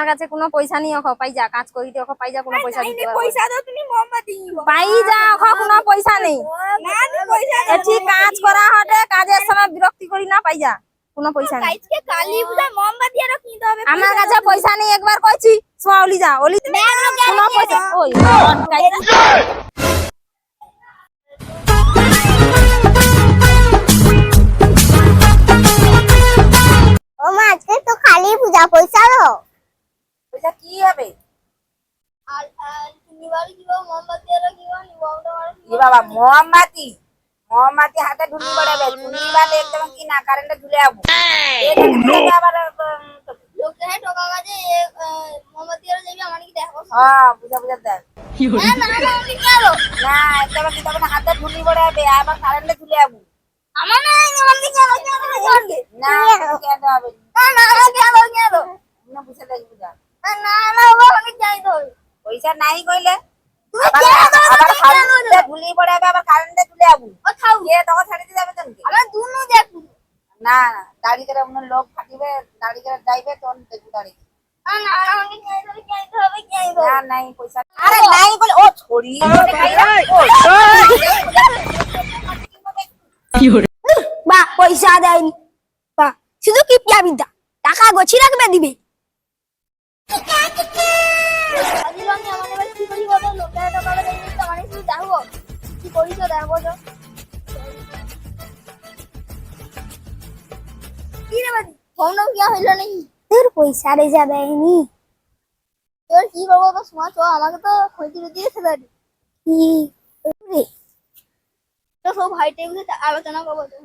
আমার কাছে কোনো পয়সা নেই ওখ পাই যা কাজ করি ওখ পাই যা কোনো পয়সা দিতে পারবো পয়সা দাও তুমি মোমবাতি পাই যা ওখ কোনো পয়সা নেই না তুমি পয়সা দাও এটি কাজ করা হটে কাজের সময় বিরক্তি করি না পাই যা কোনো পয়সা নেই আজকে কালী পূজা মোমবাতি আরো কিনতে হবে আমার কাছে পয়সা নেই একবার কইছি সোয়া ওলি যা ওলি কোনো পয়সা ওই ও মা আজকে তো কালী পূজা পয়সা দাও পয়সা কি হবে আর তুমি বাড়ি কি মোমবাতি আরো কি কি বাবা মোমবাতি মোমবাতি হাতে ঢুলি পড়াবে ঢুলি বালে একদম কি না কারেন্টে ঝুলে আবো আবার লোকে টোকা কাজে মোমবাতি আরো যাবি আমার কি দেখো হ্যাঁ বুঝা বুঝা দেখ না না না আমি কেলো না একদম কি তবে হাতে ঢুলি পড়াবে আবার কারেন্টে ঝুলে আবো আমার না আমার কি কেলো না কেন হবে না না কেলো কেলো না বুঝা দেখ বুঝা না না আমি যাই তো পয়সা নাই কইলে তুমি আবার কারেন্টে ঢুলি পড়াবে আবার কারেন্টে ঝুলে আবো ও খাও কে তখন ছেড়ে দিতে যাবে তুমি আমার দুনু দেখু না দাড়ি করে অন্য লোক ফাটিবে দাড়ি করে যাইবে তখন দেখু দাড়ি না না আমি যাই তো হবে যাই তো না নাই পয়সা আরে নাই বলে ও ছড়ি বা পয়সা দেয়নি বা শুধু কি পিয়াবিদা টাকা গছি রাখবে দিবে আজিলাম আমি আমাদের কি করি বলো লোকের টাকা দেই তো মানে কি দেখো কি করি তো দেখো তো কি রে বাদি ফোন কি হইলো নাকি তোর পয়সা রে যা দেয়নি তোর কি করবো তো সমাজ আমাকে তো খইতে দিয়েছে দাদি কি রে তো সব ভাই টেবিলে আলোচনা করবো তো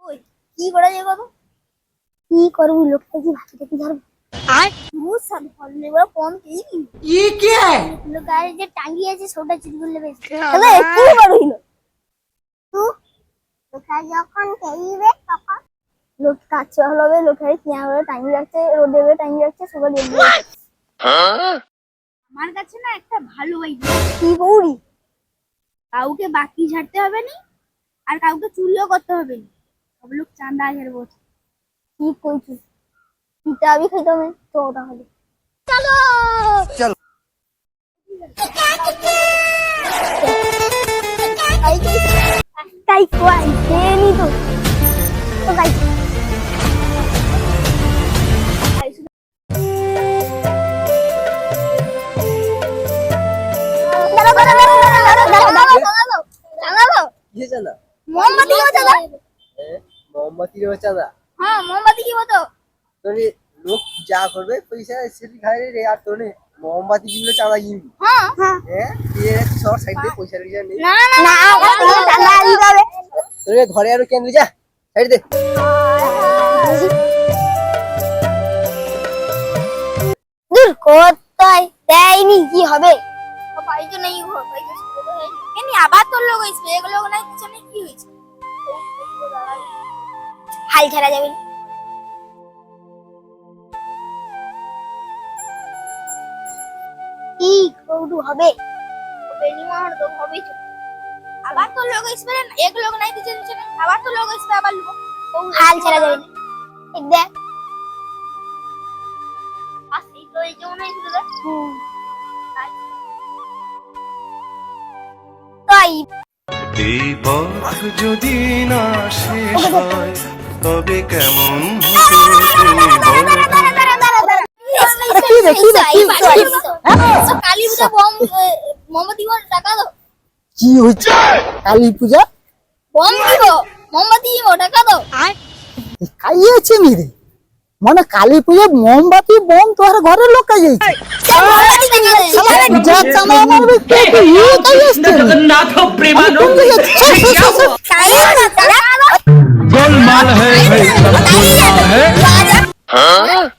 ওই কি করা যায় কত কি করবো লোকটা কি ভাত দেখি ধরবো আর মুখ সাথ ফলে বড় কোন কি ये क्या है লোকারে যে টাঙ্গি আছে ছোট চিটগুলো লেবে তাহলে কি বড় হইলো তুই লোকা যখন কেইবে তখন লোক কাছে হলবে লোকের কিয়া হলো টাঙ্গি রাখছে রোদেবে টাঙ্গি রাখছে সবাই দেখবে আমার কাছে না একটা ভালো আইডিয়া কি বউরি কাউকে বাকি ঝাড়তে হবে না আর কাউকে চুরিও করতে হবে না সব লোক চাঁদা ঘেরবো কি কইছিস পিতা আমি খাইতে হবে তো ওটা হবে চলো চলো তাই কই দেনি তো তো গাই ये चला मोमबत्ती की बचा मोमबत्ती रे बचादा हाँ मोमबत्ती की बचा তোরে লোক যা করবে পয়সা সেটি খাই রে আর তোরে মোমবাতি দিলে চাঁদা কিনবি हाँ हाँ হ্যাঁ তুই সর সাইড দিয়ে পয়সা রিজা নেই ना ना ना चांदा दी जावे তোরে ঘরে আর কেন যা সাইড দে দূর কোথায় দেয়নি কি হবে ভাই তো নেই हो भाई কেন আবার তোর লোক হইছে এগুলো নাই কিছু নেই কি হইছে হাল ছাড়া যাবে কি কৌডু হবে বেনিমার তো হবে তো আবার তোর লোক হইছে এক লোক নাই কিছু কিছু আবার তোর লোক হইছে আবার লোক হাল ছাড়া যাবে ঠিক দেখ আসি তো এই যেমন হইছিল তাই এই পথ যদি না শেষ হয় তবে কেমন হবে তুমি বলো কালী পূজা বম মোমবাতি টাকা দাও কি হচ্ছে কালী পূজা বম দিব মোমবাতি দিব টাকা দাও খাইয়েছে মিরে মানে কালী পূজা মোমবাতি বম তোর ঘরের লোক খাইয়েছে পূজা চাঁদা মারবে কে তুই খাইয়েছে जगन्नाथ प्रेमानंद गोलमाल है भाई सब गोलमाल है